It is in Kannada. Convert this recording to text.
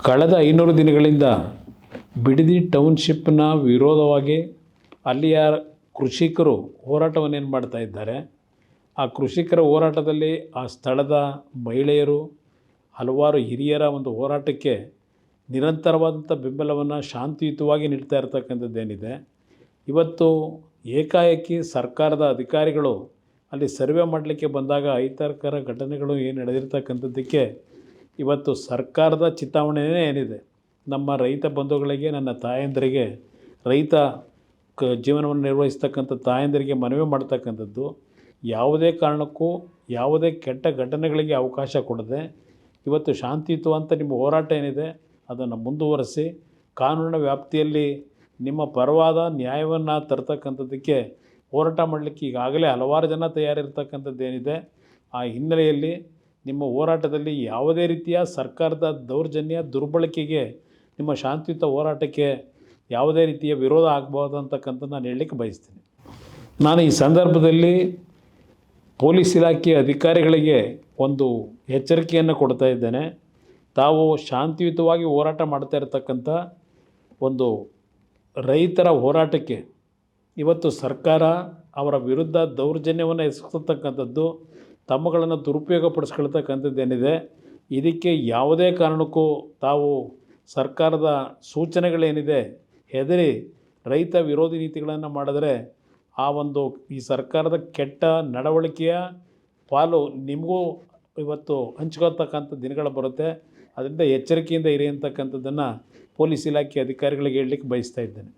ಕಳೆದ 500 ದಿನಗಳಿಂದ ಬಿಡದಿ ಟೌನ್ಶಿಪ್ನ ವಿರೋಧವಾಗಿ ಅಲ್ಲಿಯ ಕೃಷಿಕರು ಹೋರಾಟವನ್ನೇನು ಮಾಡ್ತಾ ಇದ್ದಾರೆ. ಆ ಕೃಷಿಕರ ಹೋರಾಟದಲ್ಲಿ ಆ ಸ್ಥಳದ ಮಹಿಳೆಯರು, ಹಲವಾರು ಹಿರಿಯರ ಒಂದು ಹೋರಾಟಕ್ಕೆ ನಿರಂತರವಾದಂಥ ಬೆಂಬಲವನ್ನು ಶಾಂತಿಯುತವಾಗಿ ನೀಡ್ತಾ ಇರತಕ್ಕಂಥದ್ದೇನಿದೆ. ಇವತ್ತು ಏಕಾಏಕಿ ಸರ್ಕಾರದ ಅಧಿಕಾರಿಗಳು ಅಲ್ಲಿ ಸರ್ವೆ ಮಾಡಲಿಕ್ಕೆ ಬಂದಾಗ ಅಹಿತಕರ ಘಟನೆಗಳು ಏನು ನಡೆದಿರ್ತಕ್ಕಂಥದ್ದಕ್ಕೆ ಇವತ್ತು ಸರ್ಕಾರದ ಚಿಂತಾವಣೆಯೇ ಏನಿದೆ, ನಮ್ಮ ರೈತ ಬಂಧುಗಳಿಗೆ, ನನ್ನ ತಾಯಂದಿರಿಗೆ, ರೈತ ಜೀವನವನ್ನು ನಿರ್ವಹಿಸ್ತಕ್ಕಂಥ ತಾಯಂದಿರಿಗೆ ಮನವಿ ಮಾಡ್ತಕ್ಕಂಥದ್ದು, ಯಾವುದೇ ಕಾರಣಕ್ಕೂ ಯಾವುದೇ ಕೆಟ್ಟ ಘಟನೆಗಳಿಗೆ ಅವಕಾಶ ಕೊಡದೆ ಇವತ್ತು ಶಾಂತಿಯುತವಂತ ನಿಮ್ಮ ಹೋರಾಟ ಏನಿದೆ ಅದನ್ನು ಮುಂದುವರಿಸಿ ಕಾನೂನಿನ ವ್ಯಾಪ್ತಿಯಲ್ಲಿ ನಿಮ್ಮ ಪರವಾದ ನ್ಯಾಯವನ್ನು ತರ್ತಕ್ಕಂಥದ್ದಕ್ಕೆ ಹೋರಾಟ ಮಾಡಲಿಕ್ಕೆ ಈಗಾಗಲೇ ಹಲವಾರು ಜನ ತಯಾರಿರ್ತಕ್ಕಂಥದ್ದೇನಿದೆ. ಆ ಹಿನ್ನೆಲೆಯಲ್ಲಿ ನಿಮ್ಮ ಹೋರಾಟದಲ್ಲಿ ಯಾವುದೇ ರೀತಿಯ ಸರ್ಕಾರದ ದೌರ್ಜನ್ಯ ದುರ್ಬಳಕೆಗೆ ನಿಮ್ಮ ಶಾಂತಿಯುತ ಹೋರಾಟಕ್ಕೆ ಯಾವುದೇ ರೀತಿಯ ವಿರೋಧ ಆಗಬಾರ್ದು ಅಂತಕ್ಕಂಥದ್ದು ನಾನು ಹೇಳಲಿಕ್ಕೆ ಬಯಸ್ತೀನಿ. ನಾನು ಈ ಸಂದರ್ಭದಲ್ಲಿ ಪೊಲೀಸ್ ಇಲಾಖೆಯ ಅಧಿಕಾರಿಗಳಿಗೆ ಒಂದು ಎಚ್ಚರಿಕೆಯನ್ನು ಕೊಡ್ತಾ ಇದ್ದೇನೆ. ತಾವು ಶಾಂತಿಯುತವಾಗಿ ಹೋರಾಟ ಮಾಡ್ತಾ ಇರತಕ್ಕಂಥ ಒಂದು ರೈತರ ಹೋರಾಟಕ್ಕೆ ಇವತ್ತು ಸರ್ಕಾರ ಅವರ ವಿರುದ್ಧ ದೌರ್ಜನ್ಯವನ್ನು ಎಸಗತಕ್ಕಂಥದ್ದು, ತಮ್ಮಗಳನ್ನು ದುರುಪಯೋಗಪಡಿಸ್ಕೊಳ್ತಕ್ಕಂಥದ್ದೇನಿದೆ, ಇದಕ್ಕೆ ಯಾವುದೇ ಕಾರಣಕ್ಕೂ ತಾವು ಸರ್ಕಾರದ ಸೂಚನೆಗಳೇನಿದೆ ಹೆದರಿ ರೈತ ವಿರೋಧಿ ನೀತಿಗಳನ್ನು ಮಾಡಿದ್ರೆ ಈ ಸರ್ಕಾರದ ಕೆಟ್ಟ ನಡವಳಿಕೆಯ ಪಾಲು ನಿಮಗೂ ಇವತ್ತು ಹಂಚ್ಕೊಳ್ತಕ್ಕಂಥ ದಿನಗಳು ಬರುತ್ತೆ. ಅದರಿಂದ ಎಚ್ಚರಿಕೆಯಿಂದ ಇರಿ ಅಂತಕ್ಕಂಥದ್ದನ್ನು ಪೊಲೀಸ್ ಇಲಾಖೆ ಅಧಿಕಾರಿಗಳಿಗೆ ಹೇಳಲಿಕ್ಕೆ ಬಯಸ್ತಾ ಇದ್ದೇನೆ.